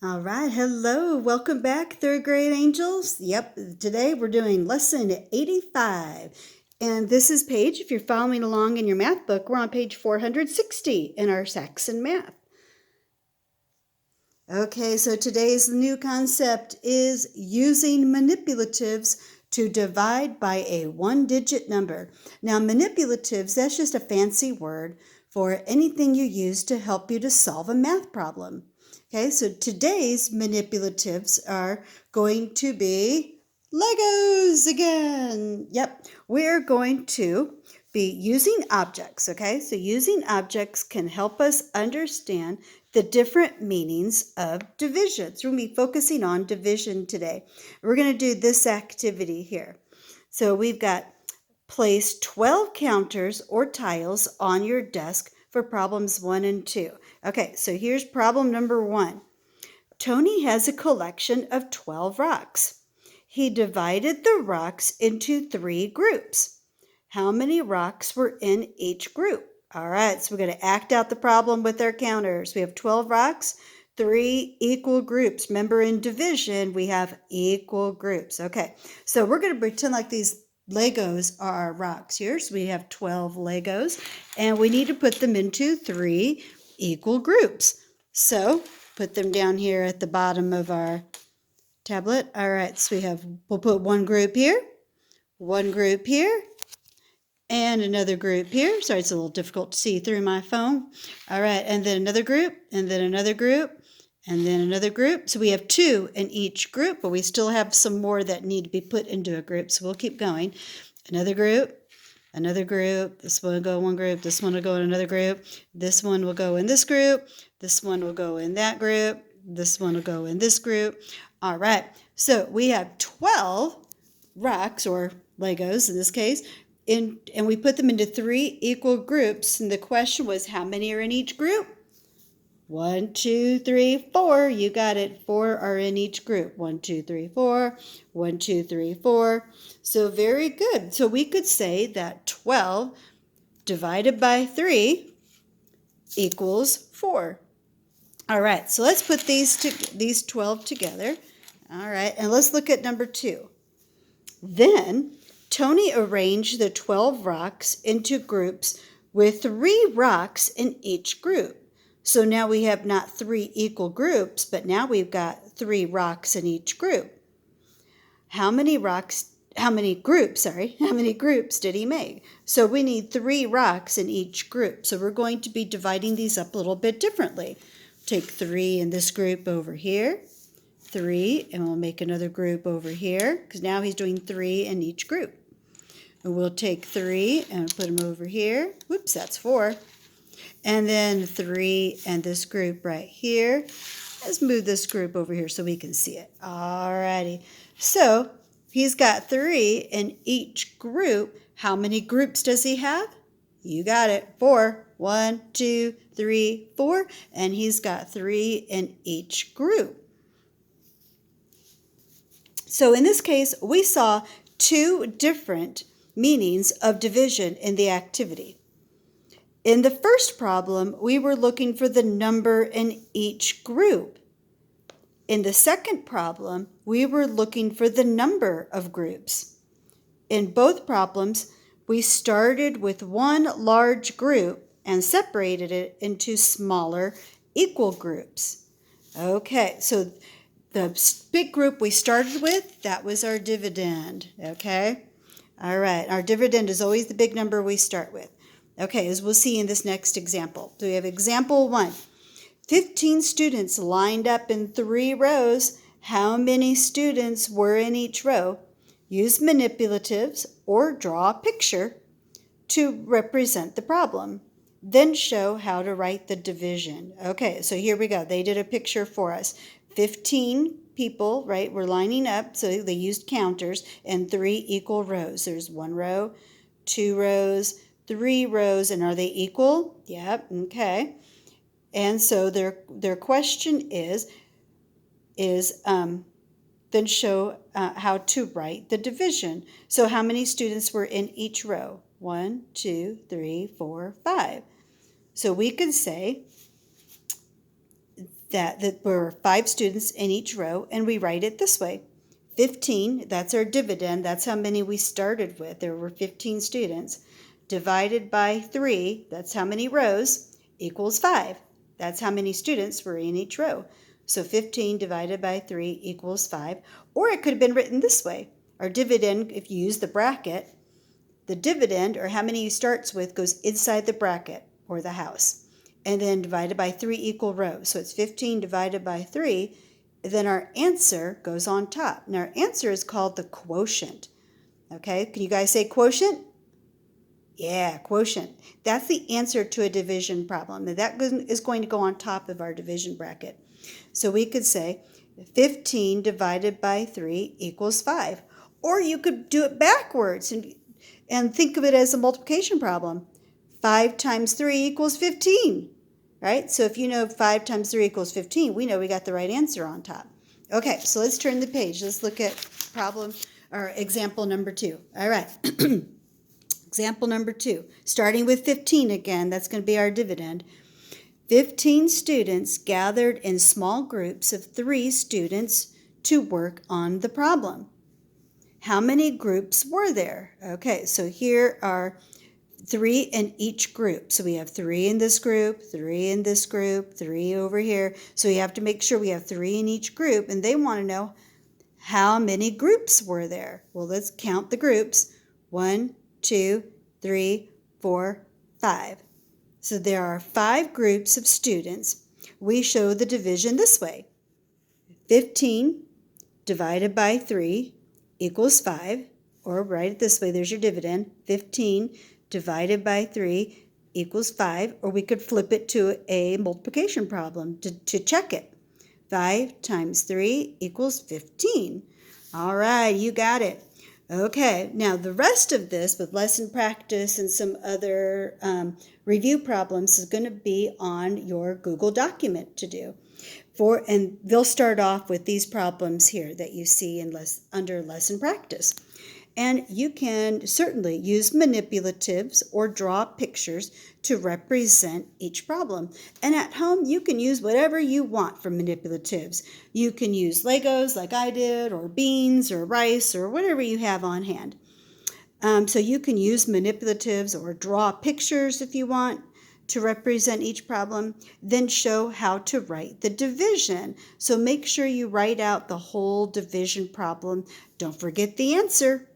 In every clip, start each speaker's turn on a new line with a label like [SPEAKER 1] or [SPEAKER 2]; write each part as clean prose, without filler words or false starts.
[SPEAKER 1] All right, hello, welcome back, third grade angels. Yep, today we're doing lesson 85. And this is page, if you're following along in your math book, we're on page 460 in our Saxon math. Okay, so today's new concept is using manipulatives to divide by a one-digit number. Now, manipulatives, that's just a fancy word for anything you use to help you to solve a math problem. Okay, so today's manipulatives are going to be Legos again. Yep, we're going to be using objects, okay? So using objects can help us understand the different meanings of division. So we're going to be focusing on division today. We're going to do this activity here. So we've got place 12 counters or tiles on your desk for problems 1 and 2. Okay, so here's problem number 1. Tony has a collection of 12 rocks. He divided the rocks into 3 groups. How many rocks were in each group? All right, so we're going to act out the problem with our counters. We have 12 rocks, 3 equal groups. Remember, in division, we have equal groups. Okay, so we're going to pretend like these Legos are our rocks here. So we have 12 Legos, and we need to put them into 3 equal groups. So put them down here at the bottom of our tablet. All right, so we'll put one group here, one group here, and another group here. Sorry, it's a little difficult to see through my phone. All right, and then another group, and then another group, and then another group. So we have 2 in each group, but we still have some more that need to be put into a group. So we'll keep going. Another group, another group. This one will go in one group. This one will go in another group. This one will go in this group. This one will go in that group. This one will go in this group. All right, so we have 12 rocks, or Legos in this case, and we put them into 3 equal groups. And the question was, how many are in each group? 1, 2, 3, 4. You got it. 4 are in each group. 1, 2, 3, 4. 1, 2, 3, 4. So very good. So we could say that 12 divided by 3 equals 4. All right, so let's put these 12 together. All right, and let's look at number 2. Then Tony arranged the 12 rocks into groups with 3 rocks in each group. So now we have not 3 equal groups, but now we've got 3 rocks in each group. How many groups did he make? So we need 3 rocks in each group. So we're going to be dividing these up a little bit differently. Take 3 in this group over here, 3, and we'll make another group over here, because now he's doing 3 in each group. And we'll take 3 and put them over here. Whoops, that's 4. And then 3 and this group right here. Let's move this group over here so we can see it. Alrighty. So he's got 3 in each group. How many groups does he have? You got it. 4. 1, 2, 3, 4. And he's got 3 in each group. So in this case, we saw 2 different meanings of division in the activity. In the first problem, we were looking for the number in each group. In the second problem, we were looking for the number of groups. In both problems, we started with one large group and separated it into smaller equal groups. Okay, so the big group we started with, that was our dividend, okay? All right, our dividend is always the big number we start with. Okay, as we'll see in this next example. So we have example 1. 15 students lined up in 3 rows. How many students were in each row? Use manipulatives or draw a picture to represent the problem. Then show how to write the division. Okay, so here we go. They did a picture for us. 15 people, right, were lining up. So they used counters in 3 equal rows. There's 1 row, 2 rows, 3 rows, and are they equal? Yep, okay. And so their question is then show how to write the division. So how many students were in each row? 1, 2, 3, 4, 5. So we could say that were 5 students in each row, and we write it this way. 15, that's our dividend. That's how many we started with. There were 15 students. Divided by 3, that's how many rows, equals 5. That's how many students were in each row. So 15 divided by 3 equals 5. Or it could have been written this way. Our dividend, if you use the bracket, the dividend, or how many you starts with, goes inside the bracket or the house. And then divided by 3 equal rows. So it's 15 divided by 3. Then our answer goes on top. Now our answer is called the quotient. Okay, can you guys say quotient? Yeah, quotient. That's the answer to a division problem. Now that is going to go on top of our division bracket. So we could say 15 divided by 3 equals 5. Or you could do it backwards and think of it as a multiplication problem. 5 times 3 equals 15. Right? So if you know 5 times 3 equals 15, we know we got the right answer on top. Okay, so let's turn the page. Let's look at problem or example number 2. All right. Example number 2. Starting with 15 again, that's going to be our dividend. 15 students gathered in small groups of 3 students to work on the problem. How many groups were there? Okay, so here are 3 in each group. So we have 3 in this group, 3 in this group, 3 over here. So we have to make sure we have 3 in each group. And they want to know how many groups were there. Well, let's count the groups. 1, 2, 3, 4, 5. So there are 5 groups of students. We show the division this way. 15 divided by 3 equals 5. Or write it this way. There's your dividend. 15 divided by 3 equals 5, or we could flip it to a multiplication problem to check it. 5 times 3 equals 15. All right, you got it. Okay, now the rest of this with lesson practice and some other review problems is going to be on your Google document to do. And they'll start off with these problems here that you see under lesson practice. And you can certainly use manipulatives or draw pictures to represent each problem. And at home, you can use whatever you want for manipulatives. You can use Legos like I did, or beans, or rice, or whatever you have on hand. So you can use manipulatives or draw pictures if you want to represent each problem, then show how to write the division. So make sure you write out the whole division problem. Don't forget the answer.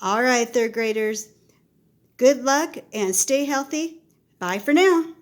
[SPEAKER 1] All right, third graders, good luck and stay healthy. Bye for now.